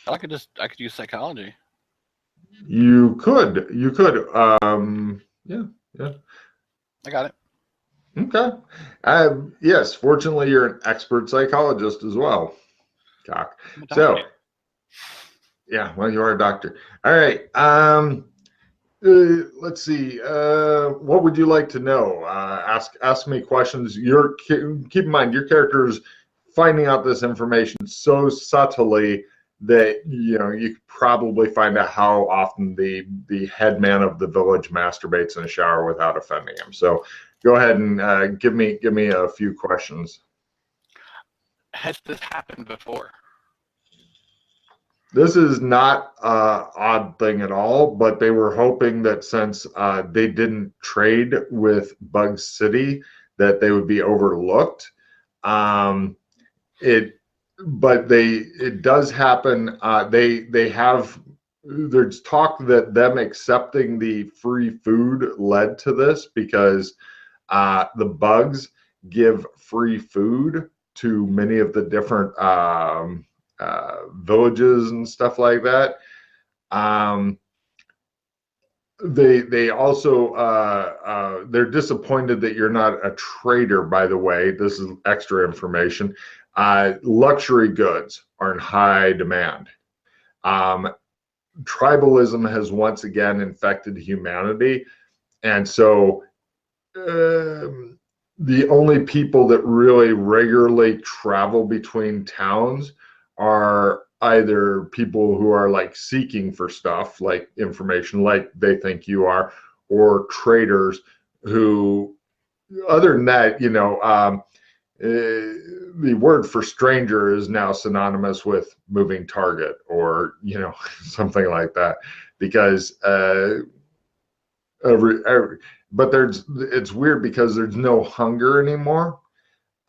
I could use psychology. You could. Yeah, yeah. I got it. Okay. Yes, fortunately, you're an expert psychologist as well, Cock. I'm a So, doctor. yeah, well, you are a doctor. All right. Let's see. What would you like to know? Ask me questions. Keep in mind your character is finding out this information so subtly that you could probably find out how often the headman of the village masturbates in a shower without offending him. So go ahead and give me a few questions. Has this happened before? This is not an odd thing at all, but they were hoping that since they didn't trade with Bug City, that they would be overlooked. It does happen. There's talk that them accepting the free food led to this because the bugs give free food to many of the different villages and stuff like that. They also they're disappointed that you're not a trader. By the way, this is extra information. Luxury goods are in high demand. Tribalism has once again infected humanity, and so the only people that really regularly travel between towns are either people who are like seeking for stuff like information like they think you are, or traders who, other than that, the word for stranger is now synonymous with moving target, or something like that, because but it's weird because there's no hunger anymore,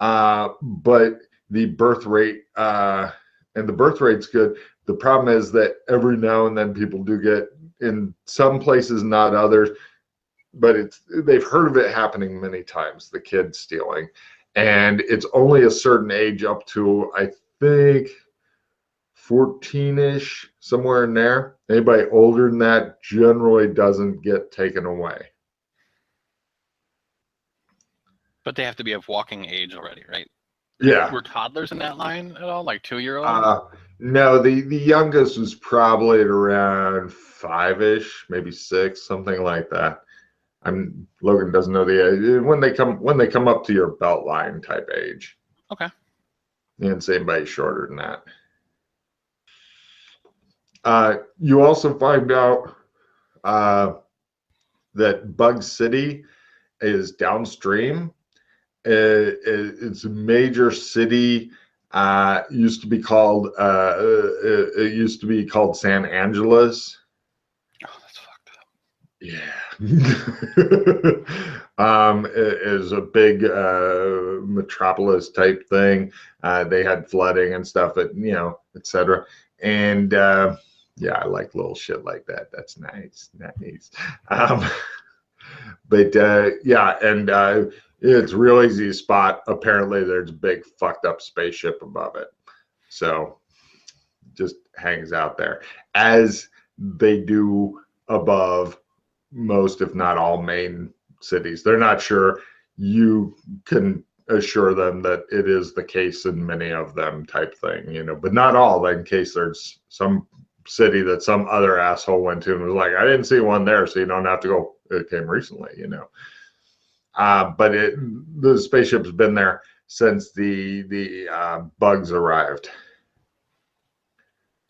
but the birth rate and the birth rate's good. The problem is that every now and then people do get, in some places, not others, but they've heard of it happening many times, the kids stealing. And it's only a certain age up to, I think, 14-ish, somewhere in there. Anybody older than that generally doesn't get taken away. But they have to be of walking age already, right? Yeah. Were toddlers in that line at all? Like 2-year-olds? No, the youngest was probably at around 5-ish, maybe 6, something like that. Logan doesn't know the age. When they come up to your belt line type age. Okay. And say anybody shorter than that. You also find out that Bug City is downstream. It's a major city. It used to be called San Angeles. Oh, that's fucked up. Yeah. It is a big metropolis type thing. They had flooding and stuff, etc. And yeah, I like little shit like that. That's nice. But yeah, and it's real easy to spot. Apparently, there's a big fucked up spaceship above it, so just hangs out there, as they do above most, if not all, main cities. They're not sure. You can assure them that it is the case in many of them, type thing, but not all. In case there's some city that some other asshole went to and was like, I didn't see one there, so you don't have to go. It came recently, but the spaceship's been there since the bugs arrived,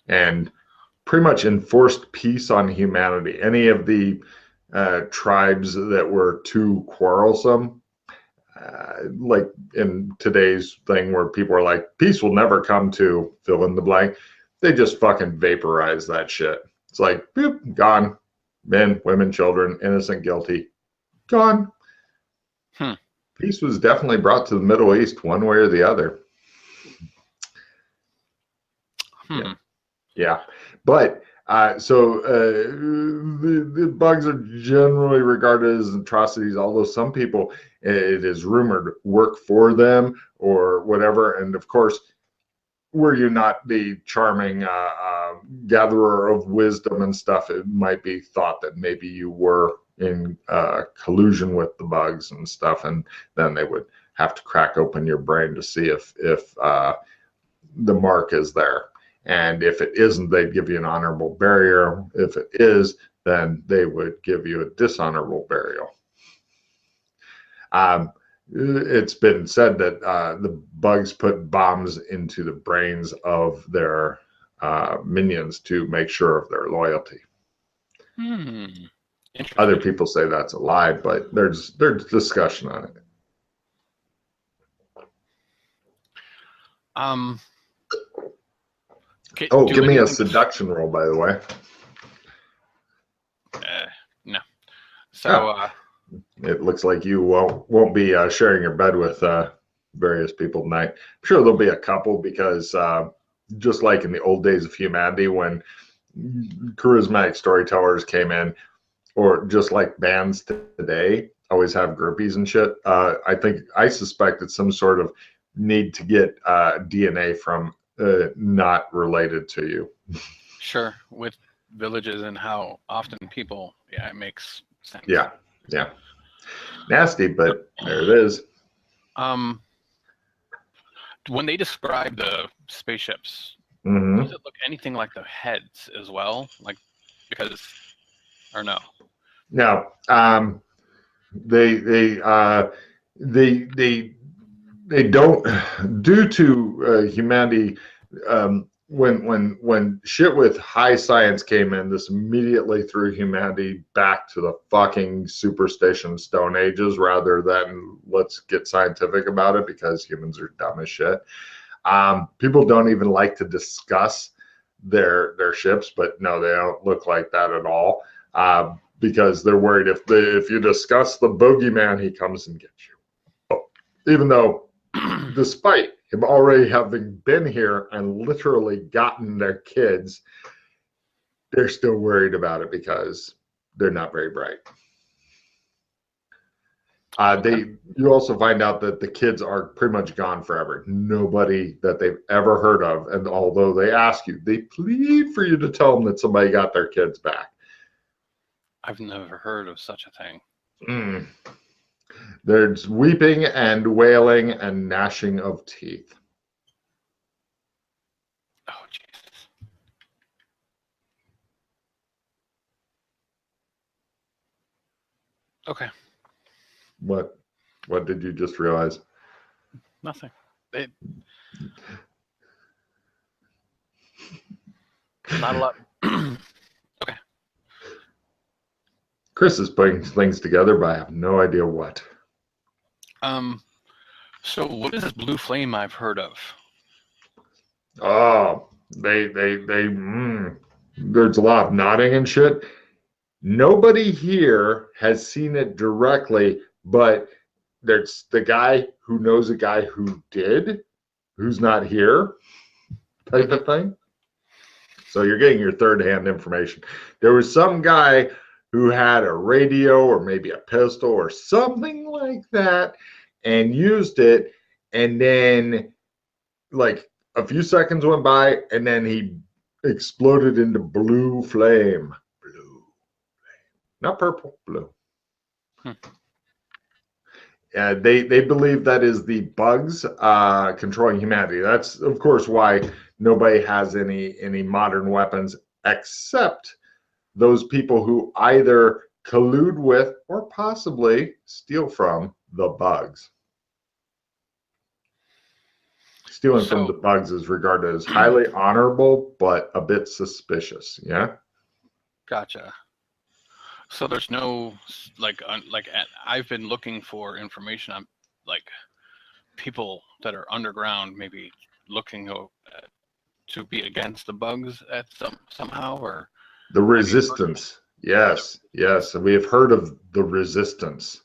and pretty much enforced peace on humanity. Any of the tribes that were too quarrelsome, like in today's thing where people are like, peace will never come to fill in the blank, they just fucking vaporize that shit. It's like, boop, gone. Men, women, children, innocent, guilty, gone. Peace was definitely brought to the Middle East one way or the other. Yeah. But so the bugs are generally regarded as atrocities, although some people, it is rumored, work for them or whatever. And of course, were you not the charming gatherer of wisdom and stuff, it might be thought that maybe you were in collusion with the bugs and stuff, and then they would have to crack open your brain to see if the mark is there. And if it isn't, they'd give you an honorable burial. If it is, then they would give you a dishonorable burial. It's been said that the bugs put bombs into the brains of their minions to make sure of their loyalty. Other people say that's a lie, but there's discussion on it. Give me a seduction roll, by the way. No. So it looks like you won't be sharing your bed with various people tonight. I'm sure there'll be a couple, because just like in the old days of humanity, when charismatic storytellers came in, or just like bands today always have groupies and shit. I suspect it's some sort of need to get DNA from not related to you. Sure, with villages and how often people, it makes sense. Yeah. Nasty, but there it is. When they describe the spaceships, Mm-hmm. does it look anything like the heads as well? Like, because, or no? No. They don't, due to humanity. When shit with high science came in, this immediately threw humanity back to the fucking superstition Stone Ages, rather than let's get scientific about it, because humans are dumb as shit. People don't even like to discuss their ships, but no, they don't look like that at all, because they're worried if you discuss the boogeyman, he comes and gets you. Even though, despite him already having been here and literally gotten their kids, they're still worried about it because they're not very bright. You also find out that the kids are pretty much gone forever. Nobody that they've ever heard of, and although they ask you, they plead for you to tell them that somebody got their kids back. I've never heard of such a thing. There's weeping and wailing and gnashing of teeth. Oh, Jesus. Okay. What did you just realize? Nothing. Not a lot. Okay. Chris is putting things together, but I have no idea what. So what is this blue flame I've heard of? Oh, there's a lot of nodding and shit. Nobody here has seen it directly, but there's the guy who knows a guy who did, who's not here, type of thing. So you're getting your third-hand information. There was some guy who had a radio or maybe a pistol or something like that and used it, and then like a few seconds went by and then he exploded into blue flame. Not purple, blue. They believe that is the bugs controlling humanity. That's, of course, why nobody has any modern weapons except those people who either collude with or possibly steal from the bugs. Stealing from the bugs is regarded as highly honorable, but a bit suspicious. Yeah. Gotcha. So there's no I've been looking for information on like people that are underground, maybe looking to be against the bugs at somehow, or the resistance. Yes, we have heard of the resistance.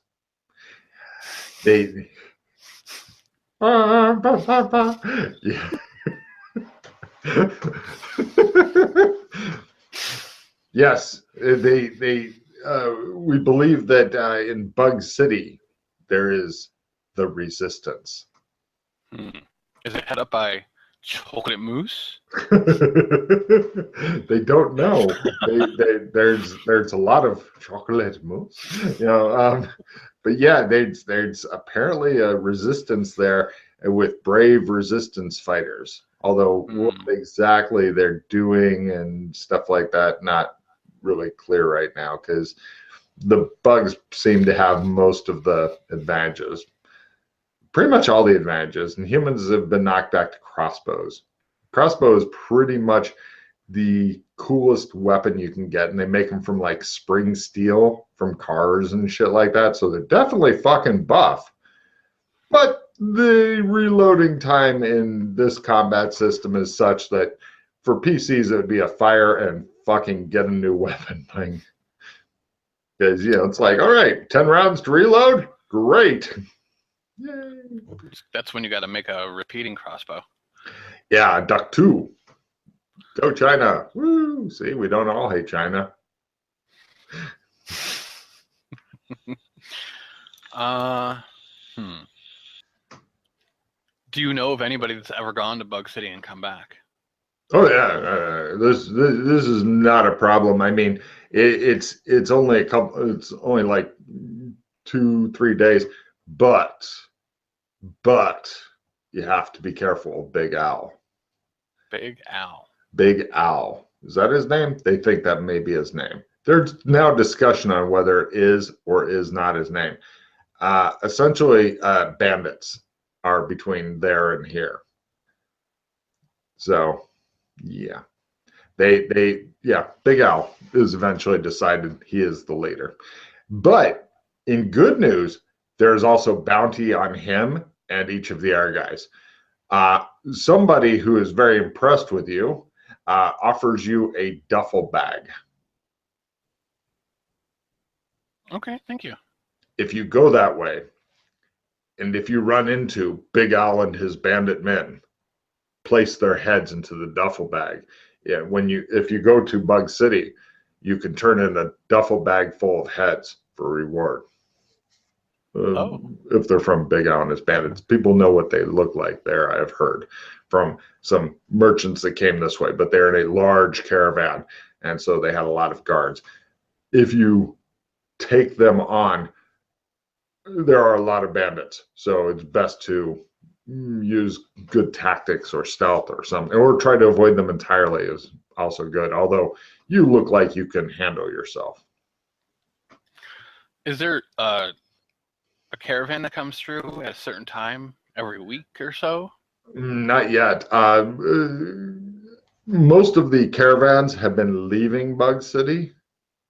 They. Yeah. Yes, we believe that in Bug City there is the resistance. Is it head up by chocolate mousse? They don't know. There's a lot of chocolate mousse, but yeah, there's apparently a resistance there with brave resistance fighters. Although what exactly they're doing and stuff like that, not really clear right now, because the bugs seem to have most of the advantages, pretty much all the advantages, and humans have been knocked back to crossbows. Crossbow is pretty much the coolest weapon you can get, and they make them from like spring steel from cars and shit like that, so they're definitely fucking buff. But the reloading time in this combat system is such that for PCs it would be a fire and fucking get a new weapon thing. Because, it's like, all right, 10 rounds to reload? Great. Yay. That's when you got to make a repeating crossbow. Yeah, Duck 2. Go China. Woo. See, we don't all hate China. Do you know of anybody that's ever gone to Bug City and come back? Oh yeah, this is not a problem. I mean, it's only like 2-3 days, but you have to be careful. Big Al. Big Al. Big Al. Is that his name? They think that may be his name. There's now discussion on whether it is or is not his name. Essentially, bandits are between there and here. So, yeah. Big Al is eventually decided he is the leader. But in good news, there's also bounty on him and each of the air guys. Somebody who is very impressed with you offers you a duffel bag. Okay, thank you. If you go that way, and if you run into Big Al and his bandit men, place their heads into the duffel bag. Yeah, if you go to Bug City, you can turn in a duffel bag full of heads for reward. If they're from Big Al and his bandits, people know what they look like there. I've heard from some merchants that came this way, but they're in a large caravan, and so they had a lot of guards. If you take them on, there are a lot of bandits, so it's best to use good tactics or stealth or something, or try to avoid them entirely is also good, although you look like you can handle yourself. Is there a caravan that comes through at a certain time every week or so? Not yet. Most of the caravans have been leaving Bug City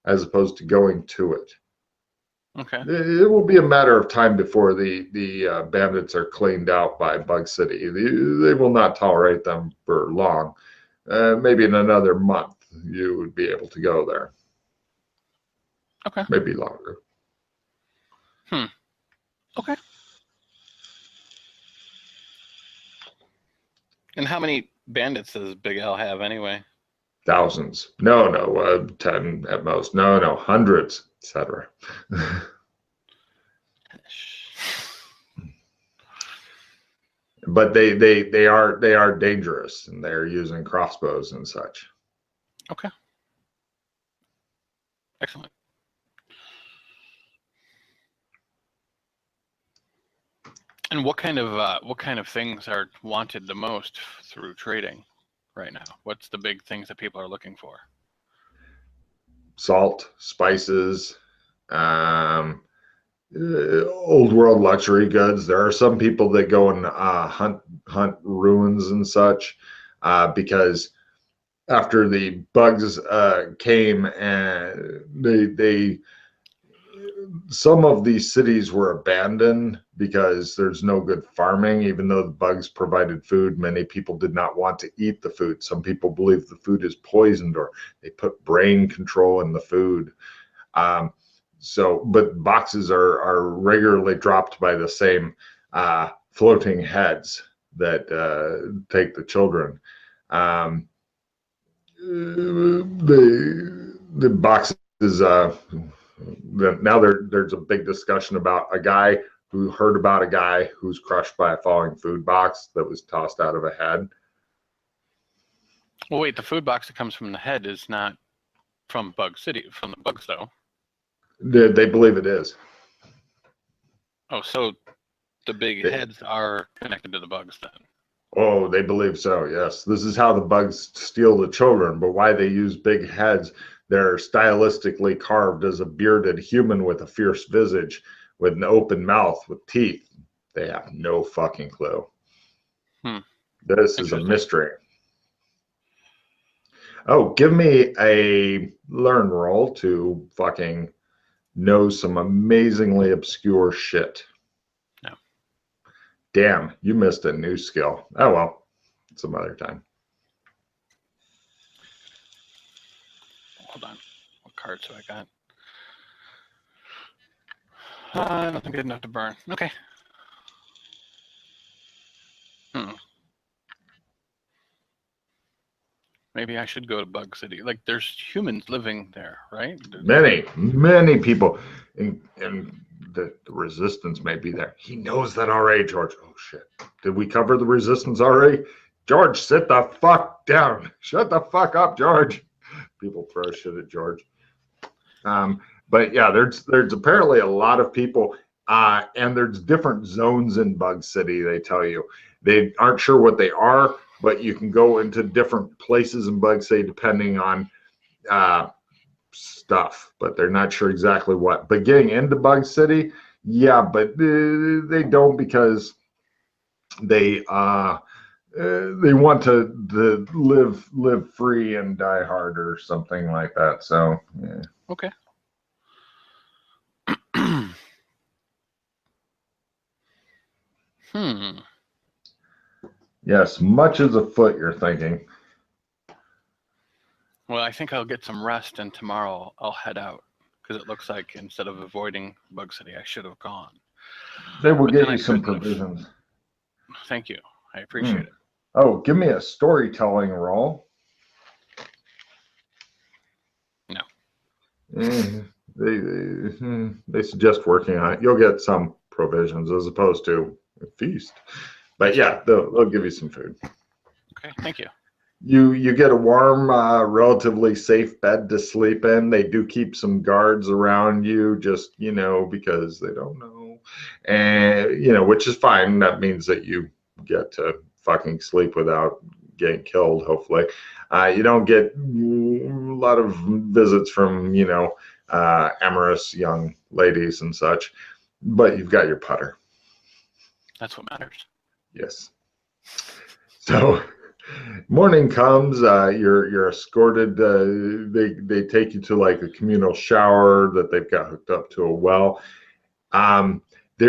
as opposed to going to it. Okay. It will be a matter of time before the bandits are cleaned out by Bug City. They will not tolerate them for long. Maybe in another month you would be able to go there. Okay. Maybe longer. Okay. And how many bandits does Big Al have anyway? Thousands. No, 10 at most. No, hundreds, etc. But they are dangerous, and they're using crossbows and such. Okay. Excellent. And what kind of things are wanted the most through trading right now? What's the big things that people are looking for? Salt, spices, old world luxury goods. There are some people that go and hunt ruins and such because after the bugs came and they some of these cities were abandoned because there's no good farming. Even though the bugs provided food, many people did not want to eat the food. Some people believe the food is poisoned, or they put brain control in the food. But boxes are regularly dropped by the same floating heads that take the children. The boxes. Now there's a big discussion about a guy who heard about a guy who's crushed by a falling food box that was tossed out of a head. Well, wait, the food box that comes from the head is not from Bug City, from the bugs, though. They believe it is. Oh, so the big heads are connected to the bugs then. Oh, they believe so, yes. This is how the bugs steal the children, but why they use big heads. They're stylistically carved as a bearded human with a fierce visage, with an open mouth, with teeth. They have no fucking clue. This is a mystery. Oh, give me a learn roll to fucking know some amazingly obscure shit. No. Damn, you missed a new skill. Oh well, some other time. Hold on. What cards do I got? Nothing good enough to burn. Okay. Maybe I should go to Bug City. Like, there's humans living there, right? Many people. And the resistance may be there. He knows that already, George. Oh, shit. Did we cover the resistance already? George, sit the fuck down. Shut the fuck up, George. People throw shit at George. But yeah, there's apparently a lot of people, and there's different zones in Bug City, they tell you. They aren't sure what they are, but you can go into different places in Bug City depending on stuff, but they're not sure exactly what. But getting into Bug City, yeah, but they don't, because they want to live free and die hard or something like that. So yeah. Okay. Yes, much is afoot, you're thinking. Well, I think I'll get some rest, and tomorrow I'll head out, because it looks like instead of avoiding Bug City, I should have gone. They will get you some provisions. Thank you. I appreciate it. Oh, give me a storytelling roll. No. They suggest working on it. You'll get some provisions as opposed to a feast. But yeah, they'll give you some food. Okay, thank you. You get a warm, relatively safe bed to sleep in. They do keep some guards around you, just, because they don't know. And, which is fine. That means that you get to fucking sleep without getting killed, hopefully. You don't get a lot of visits from, amorous young ladies and such, but you've got your putter. That's what matters. Yes. So morning comes, you're escorted. They take you to like a communal shower that they've got hooked up to a well. They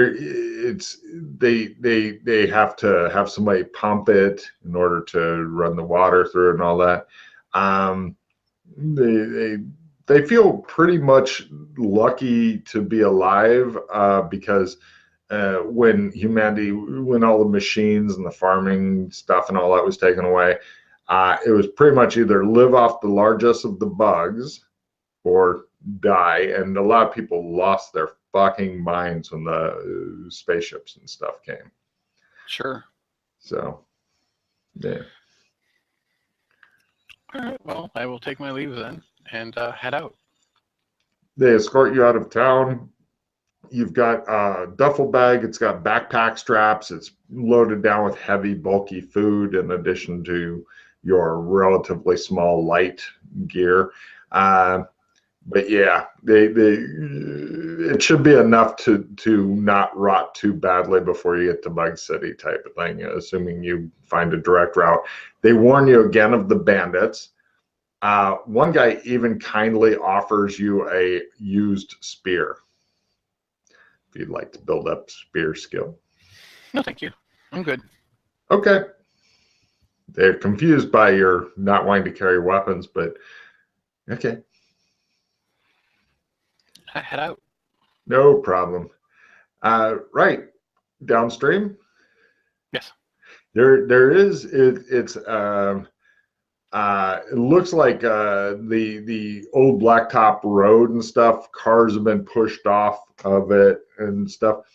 have to have somebody pump it in order to run the water through it and all that. They feel pretty much lucky to be alive, because when all the machines and the farming stuff and all that was taken away, it was pretty much either live off the largest of the bugs or die. And a lot of people lost their fucking minds when the spaceships and stuff came. Sure. So, yeah. All right, well, I will take my leave then and head out. They escort you out of town. You've got a duffel bag. It's got backpack straps. It's loaded down with heavy, bulky food in addition to your relatively small, light gear. But yeah, it should be enough to not rot too badly before you get to Bug City type of thing, assuming you find a direct route. They warn you again of the bandits. One guy even kindly offers you a used spear if you'd like to build up spear skill. No, thank you. I'm good. Okay. They're confused by your not wanting to carry weapons, but okay. I head out. No problem. Right. Downstream? Yes. There is, it looks like the old blacktop road and stuff. Cars have been pushed off of it and stuff.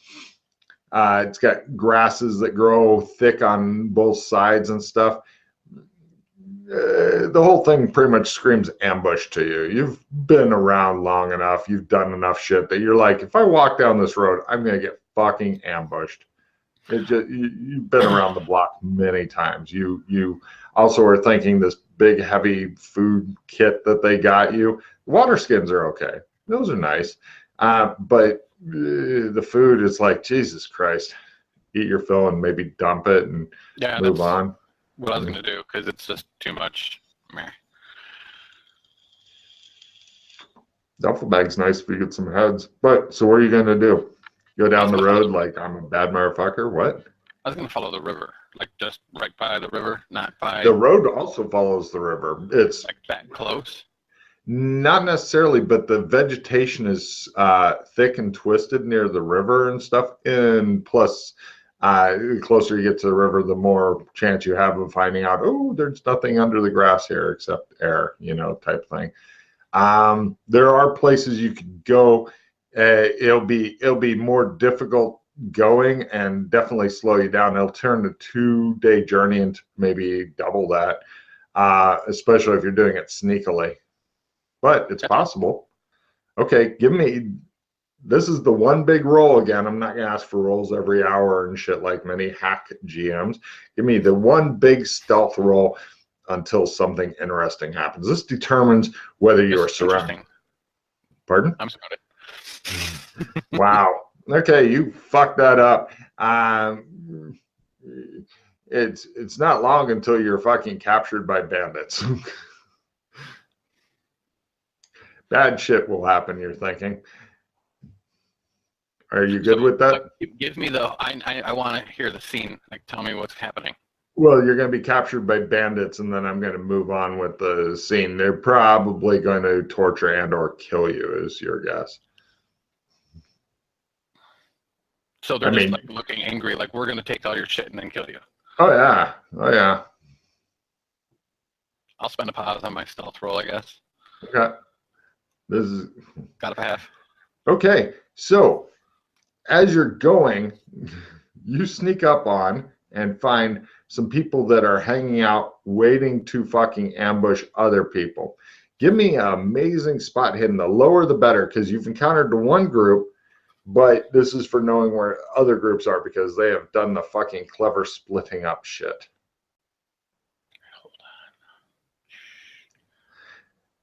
It's got grasses that grow thick on both sides and stuff. the whole thing pretty much screams ambush to you. You've been around long enough, you've done enough shit that you're like, if I walk down this road, I'm gonna get fucking ambushed. You've been around the block many times. You also are thinking this big heavy food kit that they got you. Water skins are okay; those are nice, but the food is like, Jesus Christ. Eat your fill and maybe dump it and move on. What I was gonna do, because it's just too much. Meh. Duffel bag's nice if you get some heads. But so what are you gonna do? Go down the road like I'm a bad motherfucker? What? I was gonna follow the river, like just right by the river, not by. The road also follows the river. It's like that close. Not necessarily, but the vegetation is thick and twisted near the river and stuff. And plus, the closer you get to the river, the more chance you have of finding out, oh, there's nothing under the grass here except air, type thing. There are places you could go. It'll be more difficult going and definitely slow you down. It'll turn a 2-day journey into maybe double that, especially if you're doing it sneakily. But it's possible. Okay, this is the one big roll again. I'm not gonna ask for rolls every hour and shit like many hack GMs. Give me the one big stealth roll until something interesting happens. This determines whether you are surrounded. Pardon? I'm surrounded. Wow. Okay, you fucked that up. It's not long until you're fucking captured by bandits. Bad shit will happen, you're thinking. Are you good with that? Give me I want to hear the scene. Like, tell me what's happening. Well, you're going to be captured by bandits, and then I'm going to move on with the scene. They're probably going to torture and or kill you, is your guess. So they're just like looking angry, like, we're going to take all your shit and then kill you. Oh, yeah. Oh, yeah. I'll spend a pause on my stealth roll, I guess. Okay. This is got a pass. Okay, so as you're going, you sneak up on and find some people that are hanging out waiting to fucking ambush other people. Give me an amazing spot hidden. The lower the better, because you've encountered the one group, but this is for knowing where other groups are because they have done the fucking clever splitting up shit.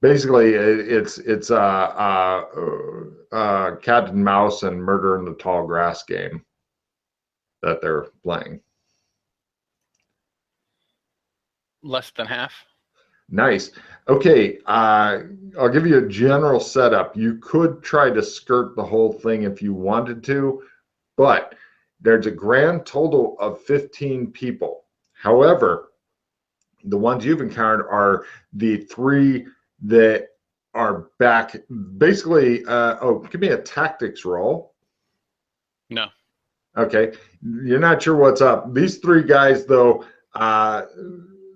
Basically, it's cat and mouse and murder in the tall grass game that they're playing. Less than half. Nice. Okay, I'll give you a general setup. You could try to skirt the whole thing if you wanted to, but there's a grand total of 15 people. However, the ones you've encountered are the 3 that are back. Basically, give me a tactics roll. No. Okay, you're not sure what's up. These 3 guys, though,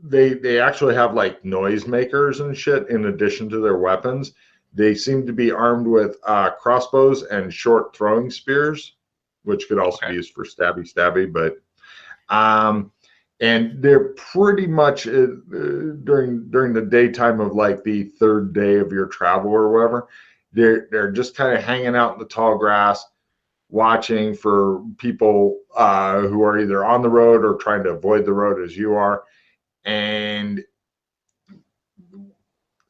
they actually have like noisemakers and shit in addition to their weapons. They seem to be armed with crossbows and short throwing spears, which could also be used for stabby, but and they're pretty much during the daytime of like the 3rd day of your travel or whatever, they're just kind of hanging out in the tall grass, watching for people who are either on the road or trying to avoid the road as you are. And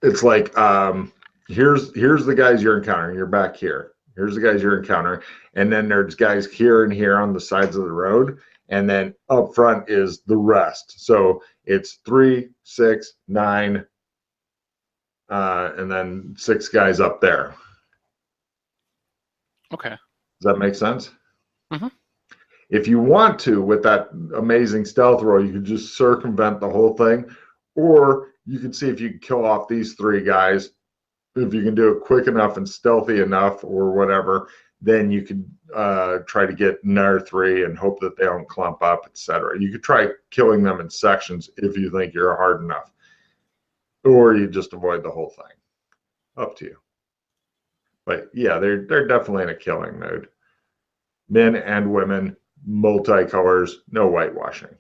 it's like, here's the guys you're encountering. You're back here. Here's the guys you're encountering. And then there's guys here and here on the sides of the road. And then up front is the rest. So it's 3, 6, 9, and then 6 guys up there. Okay. Does that make sense? Mm-hmm. If you want to, with that amazing stealth roll, you could just circumvent the whole thing. Or you can see if you can kill off these 3 guys. If you can do it quick enough and stealthy enough or whatever, then you could try to get another 3 and hope that they don't clump up, etc. You could try killing them in sections if you think you're hard enough. Or you just avoid the whole thing. Up to you. But yeah, they're definitely in a killing mode. Men and women, multicolors, no whitewashing.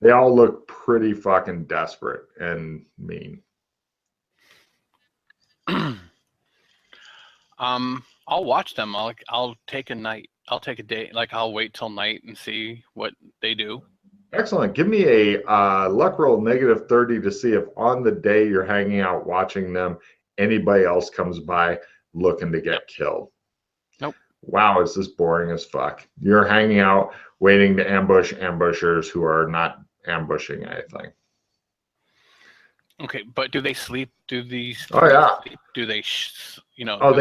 They all look pretty fucking desperate and mean. I'll watch them. I'll take a night. I'll take a day. Like I'll wait till night and see what they do. Excellent. Give me a luck roll -30 to see if on the day you're hanging out watching them, anybody else comes by looking to get killed. Nope. Wow, is this boring as fuck? You're hanging out waiting to ambush ambushers who are not ambushing anything. Okay, but do they sleep? Do these? Oh yeah. Sleep? Do they? Oh,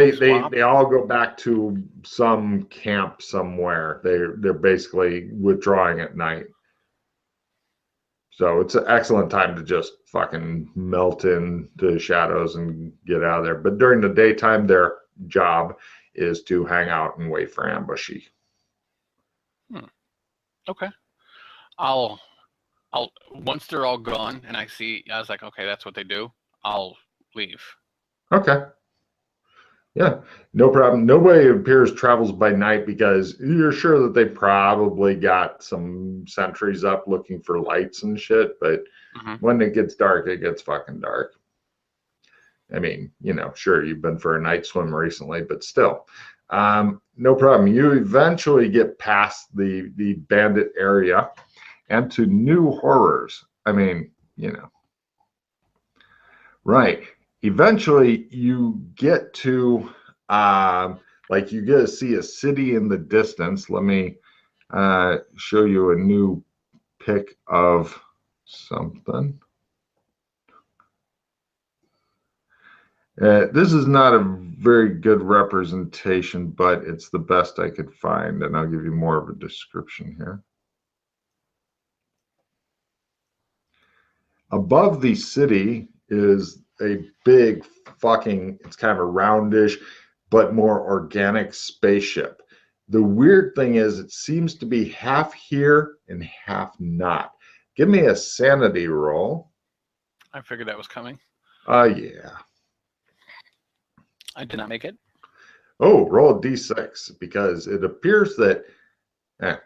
they all go back to some camp somewhere. They're basically withdrawing at night. So it's an excellent time to just fucking melt into the shadows and get out of there. But during the daytime, their job is to hang out and wait for ambushy. Okay. I'll once they're all gone and I was like, okay, that's what they do. I'll leave. Okay. Yeah, no problem. Nobody appears travels by night because you're sure that they probably got some sentries up looking for lights and shit. But when it gets dark, it gets fucking dark. I mean, sure, you've been for a night swim recently, but still, no problem. You eventually get past the bandit area and to new horrors. I mean, right. Eventually you get to like you get to see a city in the distance. Let me show you a new pic of something. This is not a very good representation, but it's the best I could find, and I'll give you more of a description here. Above the city is a big fucking, it's kind of a roundish, but more organic spaceship. The weird thing is it seems to be half here and half not. Give me a sanity roll. I figured that was coming. Yeah. I did not make it. Oh, roll a d6 because it appears that, it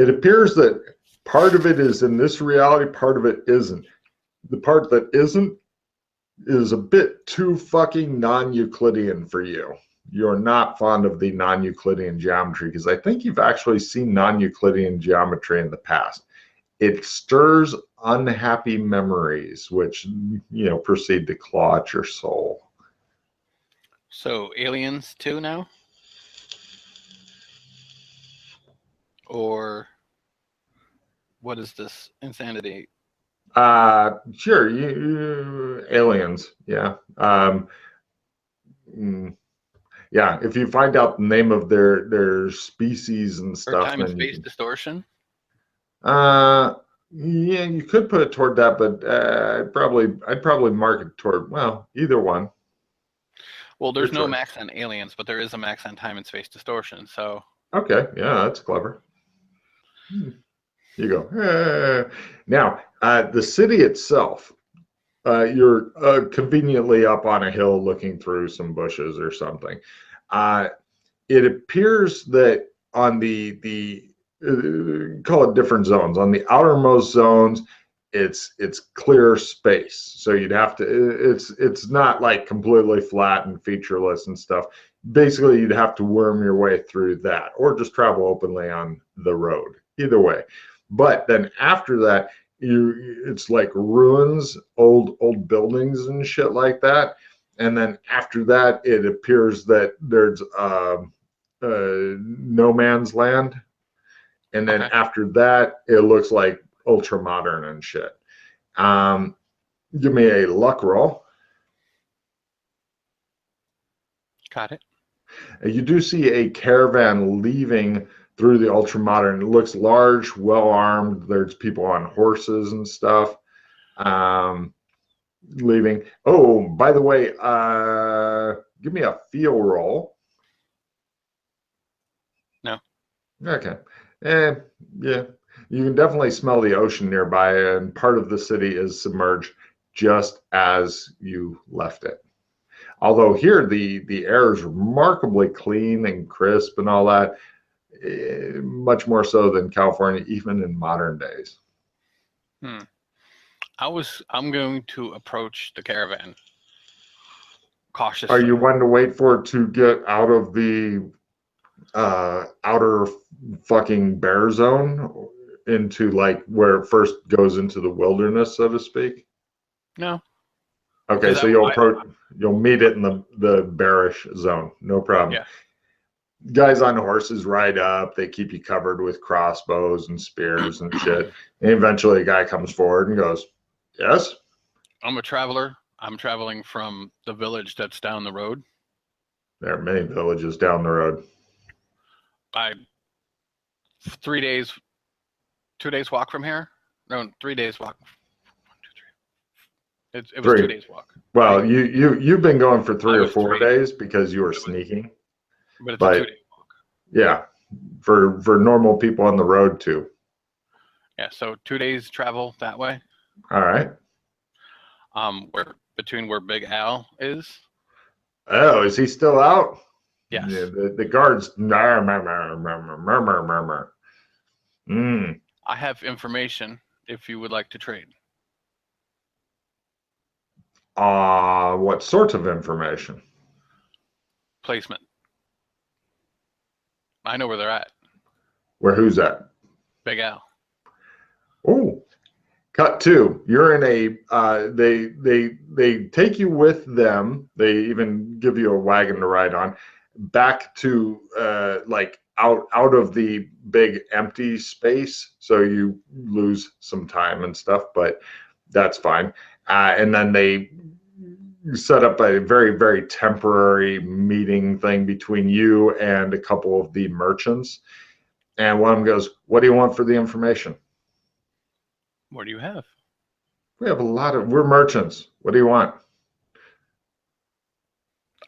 appears that part of it is in this reality, part of it isn't. The part that isn't is a bit too fucking non-Euclidean for you. You're not fond of the non-Euclidean geometry because I think you've actually seen non-Euclidean geometry in the past. It stirs unhappy memories, which, proceed to claw at your soul. So aliens too now? Or what is this insanity? Sure, aliens, yeah. Yeah, if you find out the name of their species and stuff, or time and space distortion. Yeah, you could put it toward that, but I'd probably mark it toward, well, either one. Well, there's no max on aliens, but there is a max on time and space distortion. So okay, yeah, that's clever. You go. Now, the city itself, you're conveniently up on a hill looking through some bushes or something. It appears that on the call it different zones. On the outermost zones, it's clear space. So you'd have to. It's not like completely flat and featureless and stuff. Basically, you'd have to worm your way through that, or just travel openly on the road. Either way. But then after that, it's like ruins, old buildings and shit like that. And then after that, it appears that there's no man's land. And then after that, it looks like ultra modern and shit. Give me a luck roll. Got it. You do see a caravan leaving through the ultra modern. It looks large, well armed. There's people on horses and stuff leaving. Oh, by the way, give me a feel roll. No. Okay. Yeah. You can definitely smell the ocean nearby, and part of the city is submerged just as you left it. Although here the air is remarkably clean and crisp and all that. much more so than California, even in modern days. I'm going to approach the caravan cautiously. Are you wanting to wait for it to get out of the outer fucking bear zone into like where it first goes into the wilderness, so to speak? No. Okay, so you'll meet it in the bearish zone, no problem. Yeah. Guys on horses ride up. They keep you covered with crossbows and spears and shit. And eventually, a guy comes forward and goes, "Yes." I'm a traveler. I'm traveling from the village that's down the road. There are many villages down the road. 3 days, 2 days walk from here. No, 3 days walk. 1, 2, 3. It was 2 days walk. Well, you've been going for 3 or 4 3 days because you were sneaking. But it's a 2-day walk. Yeah, for normal people on the road too. Yeah, so 2 days travel that way. All right. Where Big Al is. Oh, is he still out? Yes. Yeah, the guards. I have information if you would like to trade. What sort of information? Placement. I know where they're at. Who's at? Big Al. Oh, cut 2. You're in a. They take you with them. They even give you a wagon to ride on, back to like out of the big empty space. So you lose some time and stuff, but that's fine. And then they set up a very, very temporary meeting thing between you and a couple of the merchants. And one of them goes, "What do you want for the information?" What do you have? We have we're merchants. What do you want?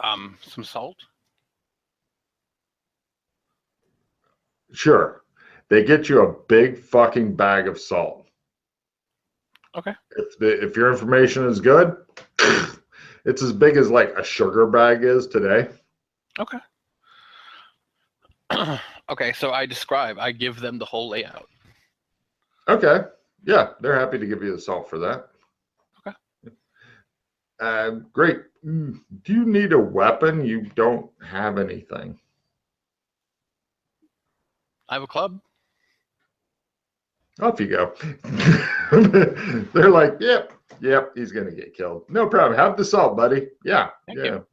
Some salt. Sure. They get you a big fucking bag of salt. Okay. If your information is good, it's as big as like a sugar bag is today. Okay. Okay, so I give them the whole layout. Okay. Yeah, they're happy to give you the salt for that. Okay. Great. Do you need a weapon? You don't have anything. I have a club. Off you go. They're like, yep, he's going to get killed. No problem. Have the salt, buddy. Yeah. Thank you.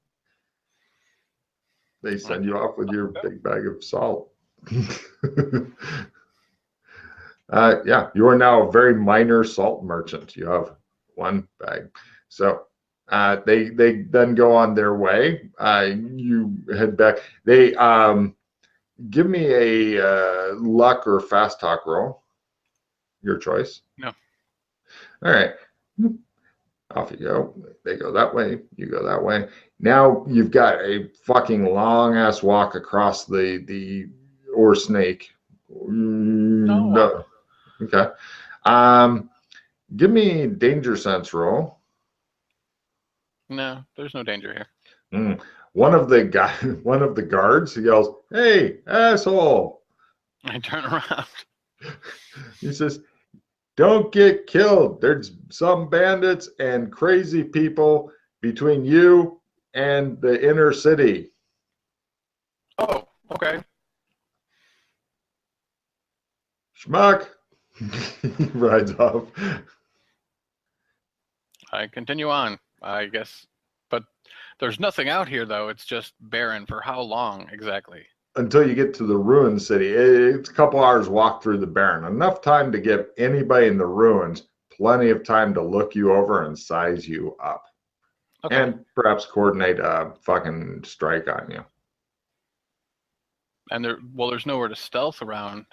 They send you off with your big bag of salt. Yeah, you are now a very minor salt merchant. You have one bag. So they then go on their way. You head back. They give me a luck or fast talk roll. Your choice. No. All right. Off you go. They go that way. You go that way. Now you've got a fucking long ass walk across the ore snake. No. Okay. Give me danger sense roll. No, there's no danger here. One of the guards yells, "Hey, asshole!" I turn around. He says, "Don't get killed. There's some bandits and crazy people between you and the inner city." Oh, okay. Schmuck. He rides off. I continue on, I guess. But there's nothing out here, though. It's just barren. For how long exactly? Until you get to the ruin city. It's a couple hours walk through the barren. Enough time to give anybody in the ruins plenty of time to look you over and size you up. Okay. And perhaps coordinate a fucking strike on you. And there's nowhere to stealth around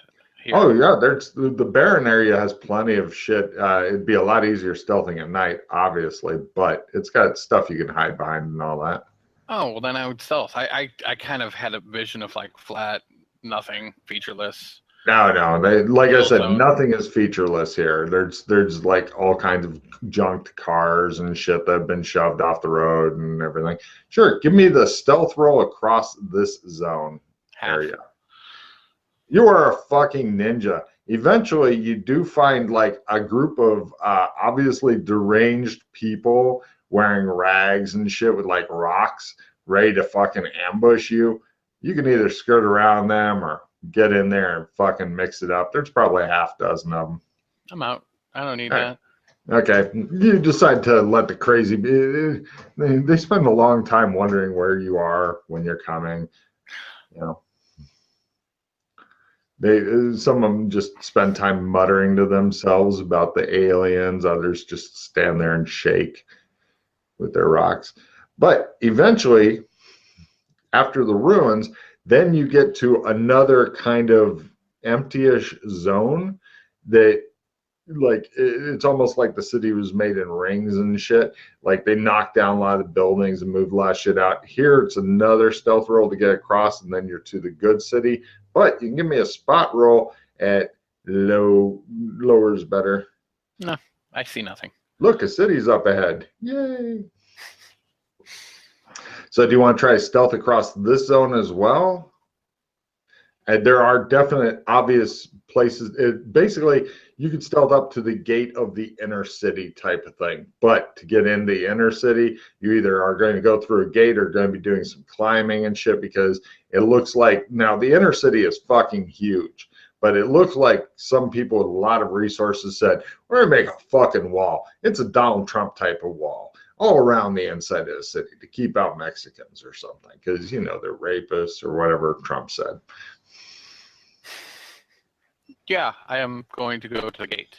here. Oh yeah, there's the barren area has plenty of shit. It'd be a lot easier stealthing at night, obviously, but it's got stuff you can hide behind and all that. Oh, well then I would stealth. I kind of had a vision of like flat, nothing, featureless. No. Like I said, nothing is featureless here. There's like all kinds of junked cars and shit that have been shoved off the road and everything. Sure, give me the stealth roll across this zone area. You are a fucking ninja. Eventually, you do find like a group of obviously deranged people wearing rags and shit with like rocks ready to fucking ambush you. You can either skirt around them or get in there and fucking mix it up. There's probably a half dozen of them. I'm out. I don't need All that. right. Okay, you decide to let the crazy be. They spend a long time wondering where you are when you're coming. You know, some of them just spend time muttering to themselves about the aliens. Others just stand there and shake with their rocks. But eventually, after the ruins, then you get to another kind of empty-ish zone that, like, it's almost like the city was made in rings and shit. Like they knocked down a lot of the buildings and moved a lot of shit out. Here it's another stealth roll to get across, and then you're to the good city. But you can give me a spot roll at lower is better. No, I see nothing. Look, a city's up ahead. Yay. So do you want to try stealth across this zone as well? And there are definite obvious places. Basically, you could stealth up to the gate of the inner city type of thing. But to get in the inner city, you either are going to go through a gate or going to be doing some climbing and shit, because it looks like, now the inner city is fucking huge, but it looks like some people with a lot of resources said, we're going to make a fucking wall. It's a Donald Trump type of wall all around the inside of the city to keep out Mexicans or something, because, you know, they're rapists or whatever Trump said. Yeah, I am going to go to the gate.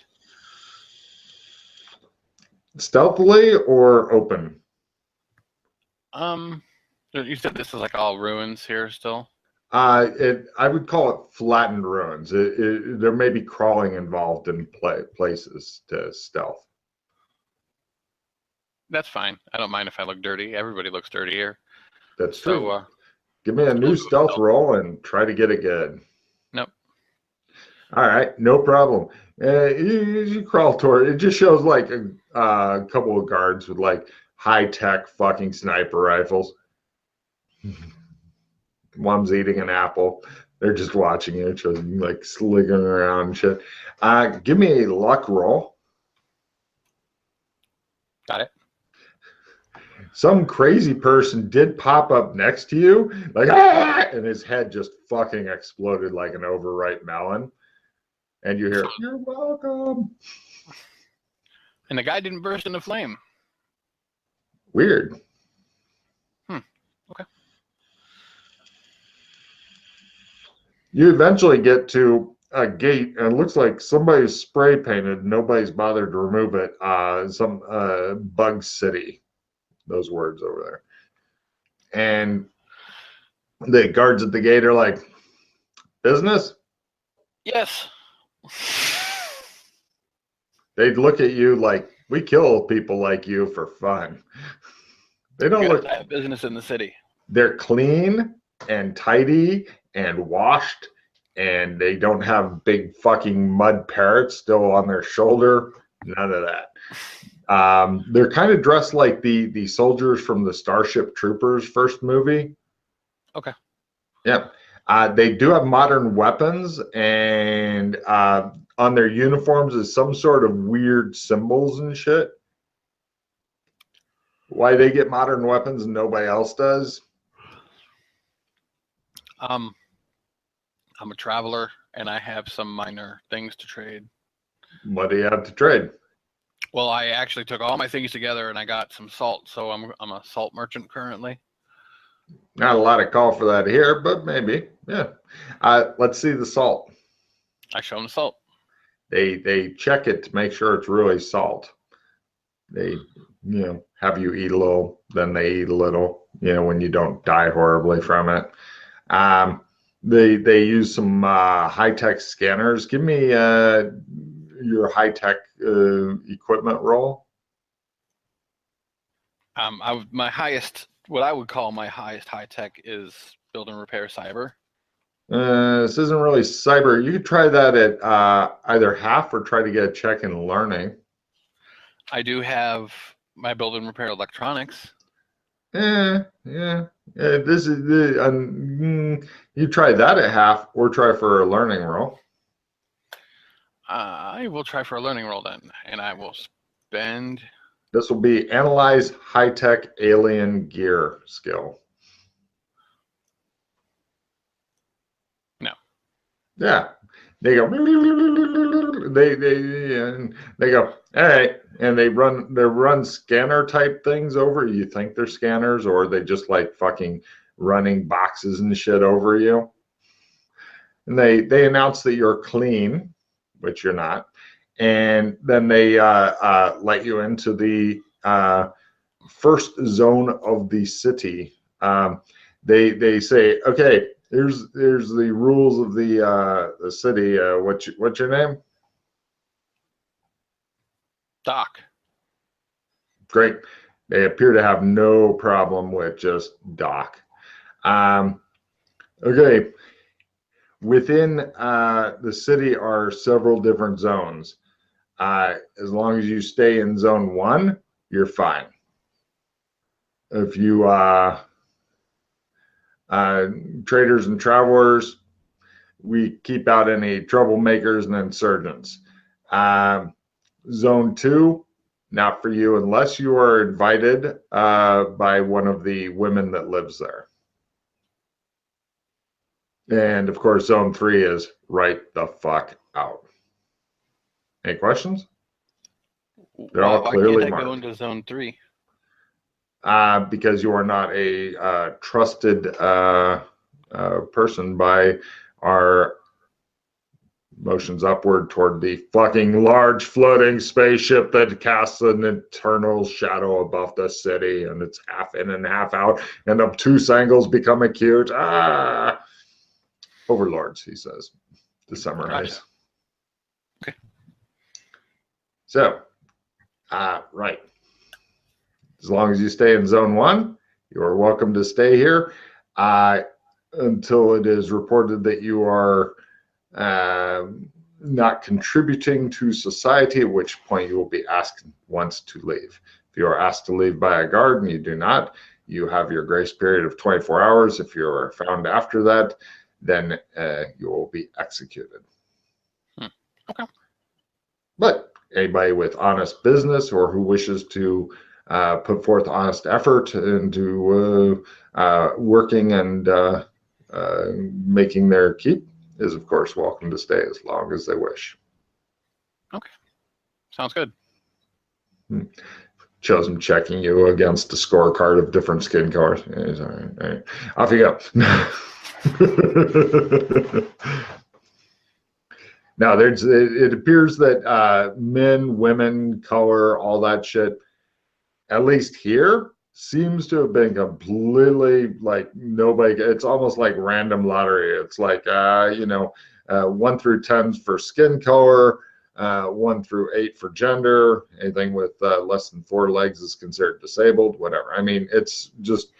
Stealthily or open? You said this is like all ruins here still? I would call it flattened ruins. There may be crawling involved in places to stealth. That's fine. I don't mind if I look dirty. Everybody looks dirty here. That's true. Give me a new stealth roll and try to get it good. Nope. All right, no problem. You crawl toward it. Just shows like a couple of guards with like high-tech fucking sniper rifles. One's eating an apple. They're just watching you, just like sligging around and shit. Give me a luck roll. Got it. Some crazy person did pop up next to you, like, ah! And his head just fucking exploded like an overripe melon. And you hear, you're welcome. And the guy didn't burst into flame. Weird. Okay. You eventually get to a gate, and it looks like somebody's spray painted. Nobody's bothered to remove it. Some Bug City, those words over there. And the guards at the gate are like, business? Yes. They'd look at you like, we kill people like you for fun. They don't look. I have business in the city. They're clean and tidy and washed, and they don't have big fucking mud parrots still on their shoulder. None of that. They're kind of dressed like the soldiers from the Starship Troopers first movie. Okay. Yep. They do have modern weapons, and on their uniforms is some sort of weird symbols and shit. Why they get modern weapons and nobody else does? I'm a traveler, and I have some minor things to trade. What do you have to trade? Well, I actually took all my things together, and I got some salt, so I'm a salt merchant currently. Not a lot of call for that here, but maybe. Yeah. Let's see the salt. I show them the salt. They check it to make sure it's really salt. They, have you eat a little, then they eat a little, when you don't die horribly from it. They use some high-tech scanners. Give me your high-tech equipment roll. What I would call my highest high-tech is build and repair cyber. This isn't really cyber. You could try that at either half or try to get a check in learning. I do have my build and repair electronics. Yeah. This is the you try that at half, or try for a learning roll. I will try for a learning roll then, and I will spend. This will be analyze high-tech alien gear skill. No. Yeah. They go. They go. All right, and they run scanner type things over. You think they're scanners, or they just like fucking running boxes and shit over you. And they announce that you're clean, which you're not, and then they let you into the first zone of the city. They say, okay, here's the rules of the city. What's your name? Doc. Great. They appear to have no problem with just Doc. Okay. Within the city are several different zones. As long as you stay in zone 1, you're fine. If you traders and travelers, we keep out any troublemakers and insurgents. Zone 2, not for you unless you are invited by one of the women that lives there. And of course, zone 3 is right the fuck out. Any questions? They're all clearly marked. Why can't I go into zone 3? Because you are not a trusted person by our motions upward toward the fucking large floating spaceship that casts an eternal shadow above the city, and it's half in and half out, and obtuse angles become acute. Overlords, he says, to summarize. Gotcha. Okay. So, right. As long as you stay in zone 1, you are welcome to stay here until it is reported that you are not contributing to society, at which point you will be asked once to leave. If you are asked to leave by a guard and you do not, you have your grace period of 24 hours. If you are found after that, then you will be executed. Okay. But anybody with honest business or who wishes to put forth honest effort into working and making their keep is, of course, welcome to stay as long as they wish. Okay. Sounds good. Shows him checking you against a scorecard of different skin colors. Yeah, all right. Off you go. Now, it appears that men, women, color, all that shit, at least here, seems to have been completely like nobody. It's almost like random lottery. It's like 1 through 10 for skin color, 1 through 8 for gender. Anything with less than 4 legs is considered disabled. Whatever. I mean, it's just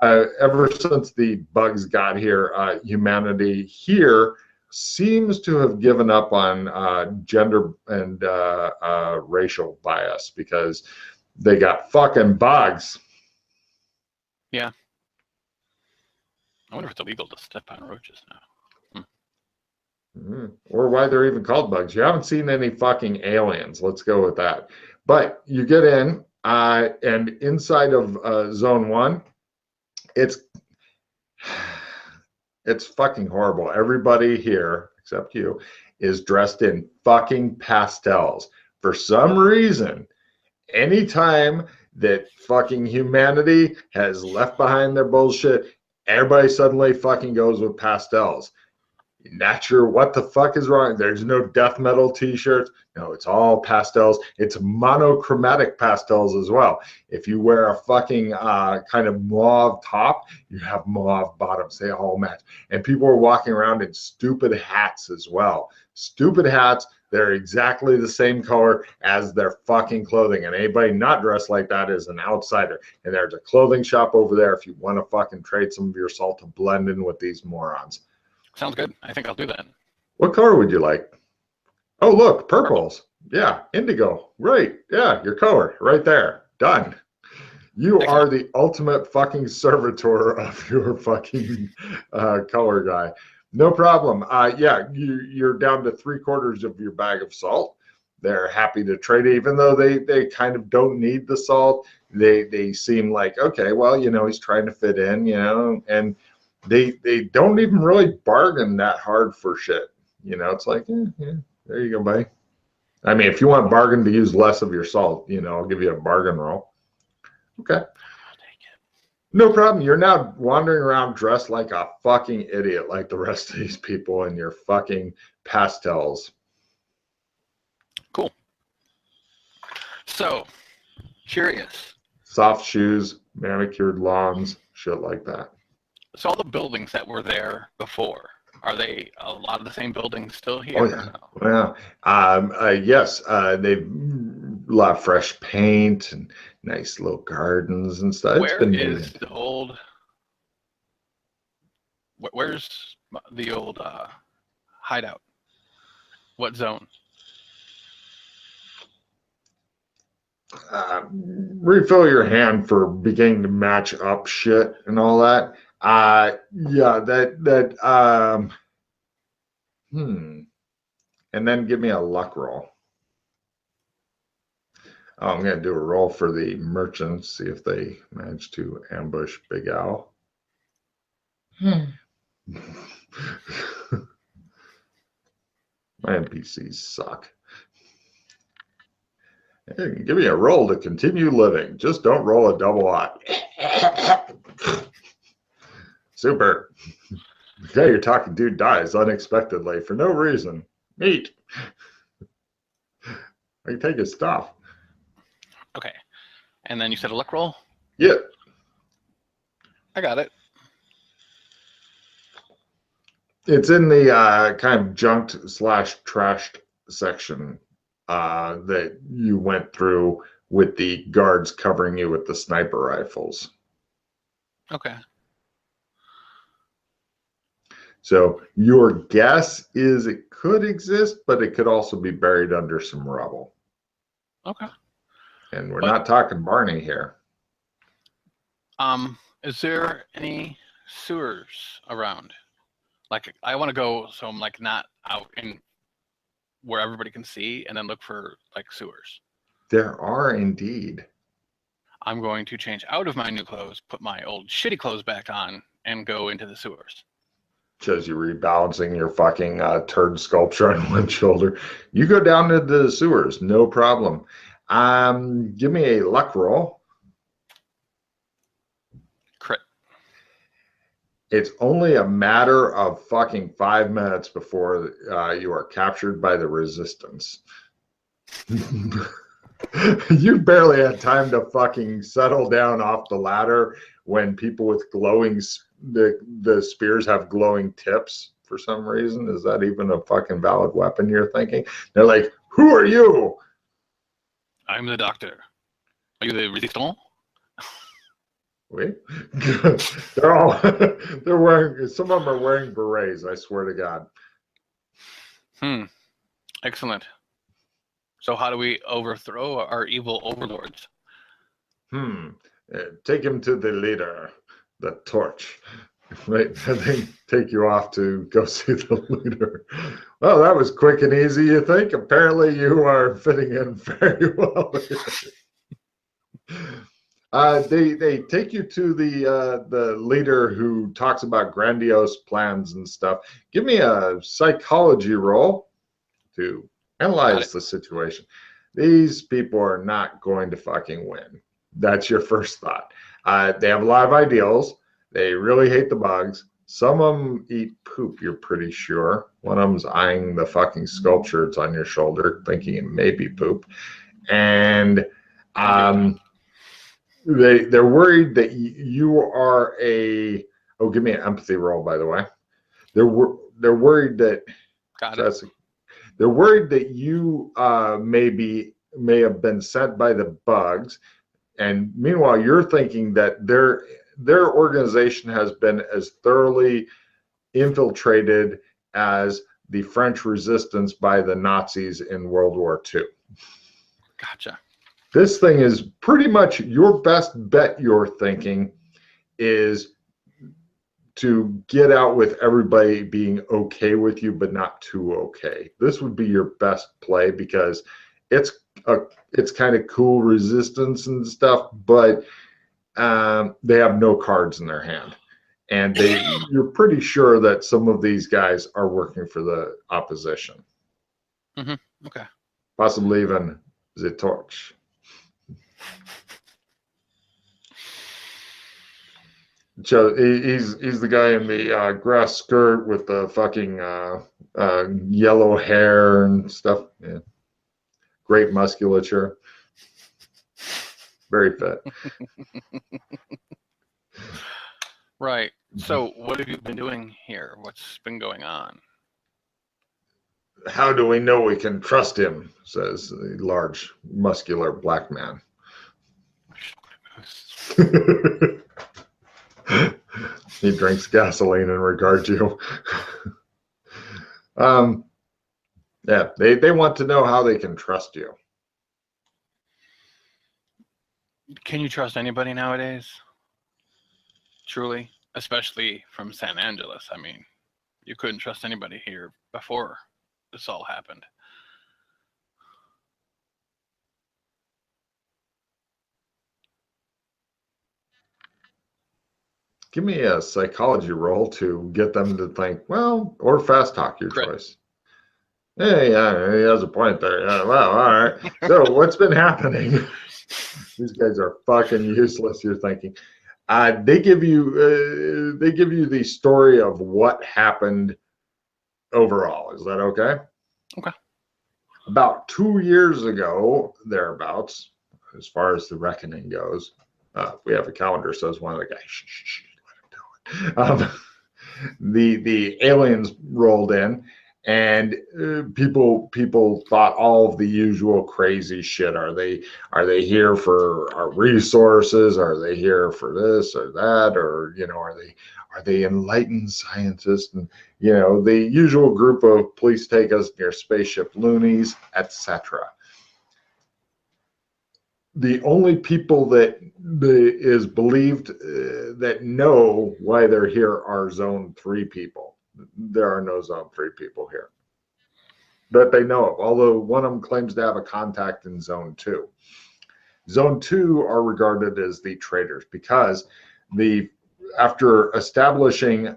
ever since the bugs got here, humanity here seems to have given up on gender and racial bias because they got fucking bugs. Yeah. I wonder if it's illegal to step on roaches now. Or why they're even called bugs. You haven't seen any fucking aliens. Let's go with that. But you get in, and inside of zone 1, it's fucking horrible. Everybody here, except you, is dressed in fucking pastels. For some reason, anytime that fucking humanity has left behind their bullshit, everybody suddenly fucking goes with pastels. Not sure what the fuck is wrong. There's no death metal t-shirts. No, it's all pastels. It's monochromatic pastels as well. If you wear a fucking kind of mauve top, you have mauve bottoms. They all match. And people are walking around in stupid hats as well. Stupid hats. They're exactly the same color as their fucking clothing. And anybody not dressed like that is an outsider. And there's a clothing shop over there if you want to fucking trade some of your salt to blend in with these morons. Sounds good. I think I'll do that. What color would you like? Oh, look, purples. Yeah, indigo. Right. Yeah, your color right there. Done. You are the ultimate fucking servitor of your fucking color guy. No problem. Yeah, you're down to 3/4 of your bag of salt. They're happy to trade it, even though they kind of don't need the salt. They seem like, okay, well, you know, he's trying to fit in, you know, and they don't even really bargain that hard for shit. You know, it's like, yeah, there you go, buddy. I mean, if you want bargain to use less of your salt, you know, I'll give you a bargain roll. Okay. I'll take it. No problem. You're now wandering around dressed like a fucking idiot, like the rest of these people in your fucking pastels. Cool. So, curious. Soft shoes, manicured lawns, shit like that. So all the buildings that were there before, are they a lot of the same buildings still here? Oh, yeah. Well, yes, they've a lot of fresh paint and nice little gardens and stuff. Where is the old? Where's the old hideout? What zone? Refill your hand for beginning to match up shit and all that. Yeah, and then give me a luck roll. Oh, I'm going to do a roll for the merchants, see if they manage to ambush Big Al. My NPCs suck. Hey, give me a roll to continue living. Just don't roll a double odd. Super. The guy you're talking to dies unexpectedly for no reason. Neat. I can take his stuff. Okay. And then you said a luck roll? Yeah. I got it. It's in the kind of junked / trashed section that you went through with the guards covering you with the sniper rifles. Okay. So your guess is it could exist, but it could also be buried under some rubble. Okay. And we're not talking Barney here. Is there any sewers around? Like, I want to go so I'm like not out in where everybody can see, and then look for like sewers. There are indeed. I'm going to change out of my new clothes, put my old shitty clothes back on, and go into the sewers. Shows you rebalancing your fucking turd sculpture on one shoulder. You go down to the sewers, no problem. Give me a luck roll. Crit. It's only a matter of fucking 5 minutes before you are captured by the resistance. You barely had time to fucking settle down off the ladder when people with glowing, the spears have glowing tips for some reason. Is that even a fucking valid weapon, you're thinking? They're like, who are you? I'm the doctor. Are you the resistant? Wait. They're wearing, some of them are wearing berets, I swear to God. Excellent. So how do we overthrow our evil overlords? Take him to the leader, the torch. Right, and then take you off to go see the leader. Well, that was quick and easy, you think? Apparently you are fitting in very well. They take you to the leader who talks about grandiose plans and stuff. Give me a psychology roll to analyze the situation. These people are not going to fucking win. That's your first thought. They have a lot of ideals. They really hate the bugs. Some of them eat poop, you're pretty sure. One of them's eyeing the fucking sculpture that's on your shoulder, thinking it may be poop. And they're worried that you are a... Oh, give me an empathy roll, by the way. They're worried that... They're worried that you may have been sent by the bugs. And meanwhile, you're thinking that their organization has been as thoroughly infiltrated as the French resistance by the Nazis in World War II. Gotcha. This thing is pretty much your best bet. You're thinking is to get out with everybody being okay with you, but not too okay. This would be your best play because it's kind of cool resistance and stuff, but they have no cards in their hand, and you're pretty sure that some of these guys are working for the opposition. Mm-hmm. Okay. Possibly even the Torch. So he's the guy in the grass skirt with the fucking yellow hair and stuff. Yeah. Great musculature. Very fit. Right. So what have you been doing here? What's been going on? How do we know we can trust him? Says the large, muscular black man. He drinks gasoline and regards you. Yeah, they want to know how they can trust you. Can you trust anybody nowadays? Truly, especially from San Angeles. I mean, you couldn't trust anybody here before this all happened. Give me a psychology roll to get them to think, well, or fast talk, your choice. Hey, yeah, he has a point there. Yeah, well, all right. So what's been happening? These guys are fucking useless, you're thinking. They give you the story of what happened overall. Is that okay? Okay. About 2 years ago, thereabouts, as far as the reckoning goes, we have a calendar, says one of the guys. Shh, let him tell it. The aliens rolled in, and people thought all of the usual crazy shit. Are they here for our resources? Are they here for this or that? Or are they enlightened scientists? And the usual group of please take us near spaceship loonies, etc. The only people that is believed that know why they're here are Zone 3 people. There are no Zone 3 people here that they know of, although one of them claims to have a contact in Zone 2. Zone 2 are regarded as the traitors because after establishing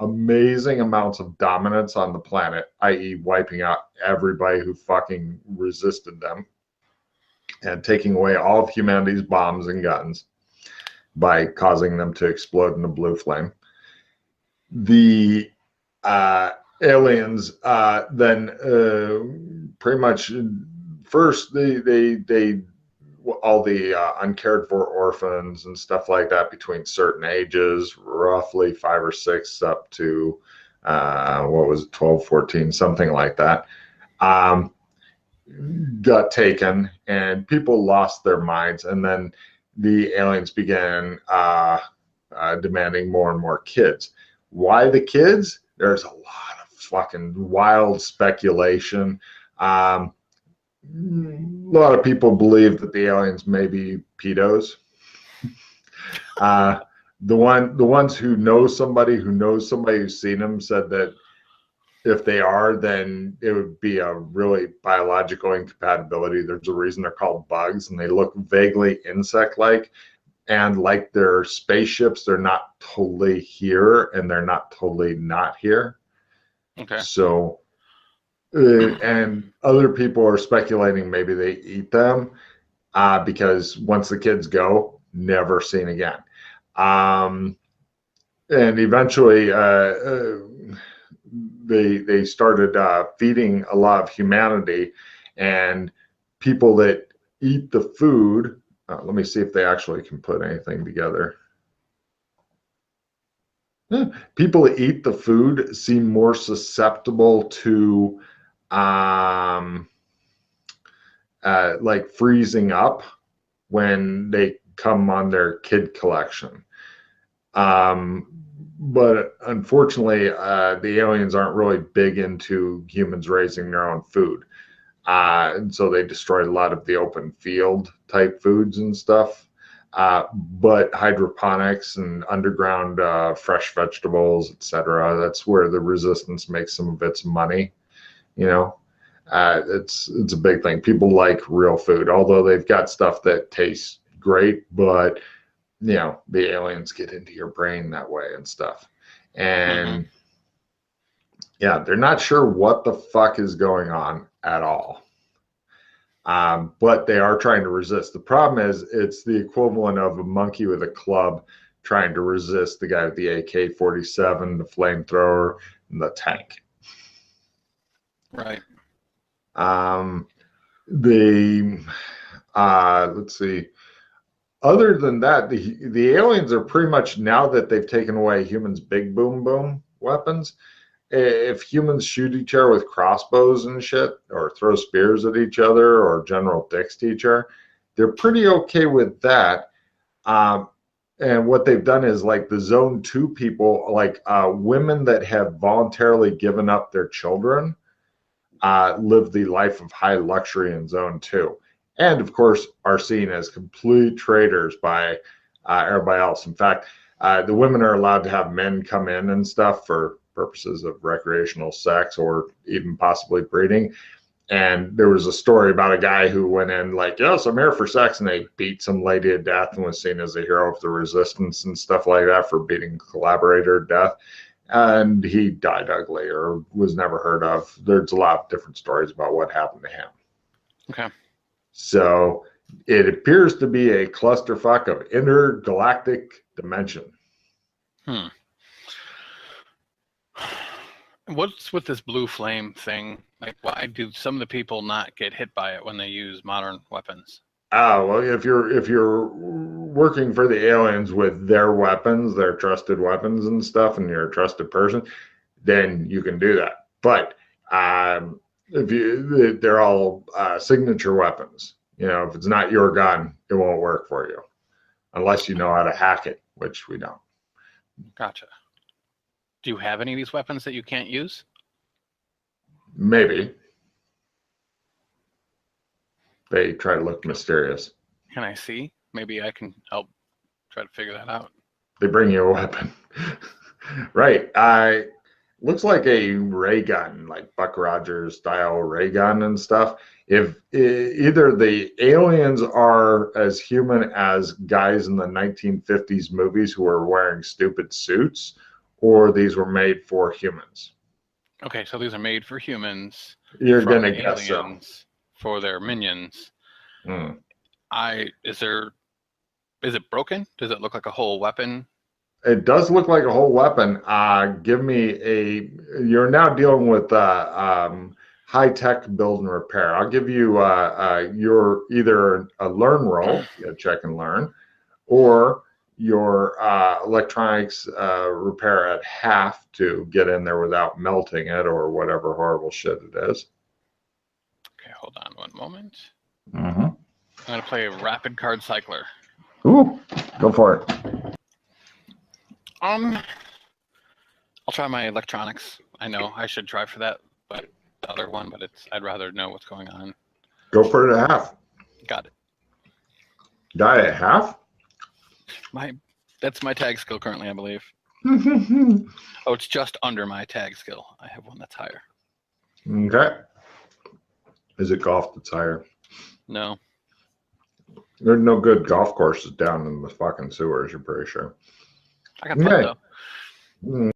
amazing amounts of dominance on the planet, i.e. wiping out everybody who fucking resisted them, and taking away all of humanity's bombs and guns by causing them to explode in a blue flame. The aliens then pretty much first they all the uncared for orphans and stuff like that between certain ages, roughly 5 or 6 up to what was it, 12, 14, something like that. Got taken, and people lost their minds, and then the aliens began demanding more and more kids. Why the kids? There's a lot of fucking wild speculation. A lot of people believe that the aliens may be pedos. The ones who know somebody who's seen them said that if they are, then it would be a really biological incompatibility. There's a reason they're called bugs, and they look vaguely insect-like. And like their spaceships, they're not totally here, and they're not totally not here. Okay. So, and other people are speculating maybe they eat them because once the kids go, never seen again. And eventually, they started feeding a lot of humanity, and people that eat the food. Let me see if they actually can put anything together. People that eat the food seem more susceptible to like freezing up when they come on their kid collection. But unfortunately, the aliens aren't really big into humans raising their own food. And so they destroyed a lot of the open field type foods and stuff. But hydroponics and underground fresh vegetables, etc., that's where the resistance makes some of its money. You know, it's a big thing. People like real food, although they've got stuff that tastes great, but you know, the aliens get into your brain that way and stuff. And yeah, they're not sure what the fuck is going on at all. But they are trying to resist. The problem is it's the equivalent of a monkey with a club trying to resist the guy with the AK-47, the flamethrower, and the tank. Right. Let's see. Other than that, the aliens are pretty much, now that they've taken away humans' big boom boom weapons, if humans shoot each other with crossbows and shit, or throw spears at each other, or general dicks to each other, they're pretty okay with that. And what they've done is, like, the Zone 2 people, like women that have voluntarily given up their children, live the life of high luxury in Zone 2. And, of course, are seen as complete traitors by everybody else. In fact, the women are allowed to have men come in and stuff for purposes of recreational sex or even possibly breeding. And there was a story about a guy who went in like, yes, I'm here for sex. And they beat some lady to death and was seen as a hero of the resistance and stuff like that for beating a collaborator to death. And he died ugly or was never heard of. There's a lot of different stories about what happened to him. Okay. So it appears to be a clusterfuck of intergalactic dimension. What's with this blue flame thing? Like, why do some of the people not get hit by it when they use modern weapons? Well, if you're working for the aliens with their weapons, their trusted weapons and stuff, and you're a trusted person, then you can do that. But they're all signature weapons. You know, if it's not your gun, it won't work for you unless you know how to hack it, which we don't. Gotcha. Do you have any of these weapons that you can't use? Maybe. They try to look mysterious. Can I see? Maybe I can help try to figure that out. They bring you a weapon. Right. Looks like a ray gun, like Buck Rogers style ray gun and stuff. If either the aliens are as human as guys in the 1950s movies who are wearing stupid suits, or these were made for humans. Okay, so these are made for humans. You're gonna guess so. For their minions. Mm. Is it broken? Does it look like a whole weapon? It does look like a whole weapon. Give me you're now dealing with high tech build and repair. I'll give you your either a learn roll, check and learn, or your electronics repair at half to get in there without melting it or whatever horrible shit it is. Okay, hold on one moment. Mm-hmm. I'm going to play a rapid card cycler. Ooh, go for it. I'll try my electronics. I know I should try for that, but the other one, but I'd rather know what's going on. Go for it at half. Got it. Die at half? That's my tag skill currently, I believe. Oh, it's just under my tag skill. I have one that's higher. Okay. Is it golf that's higher? No. There's no good golf courses down in the fucking sewers, you're pretty sure. I got fun, though. Mm.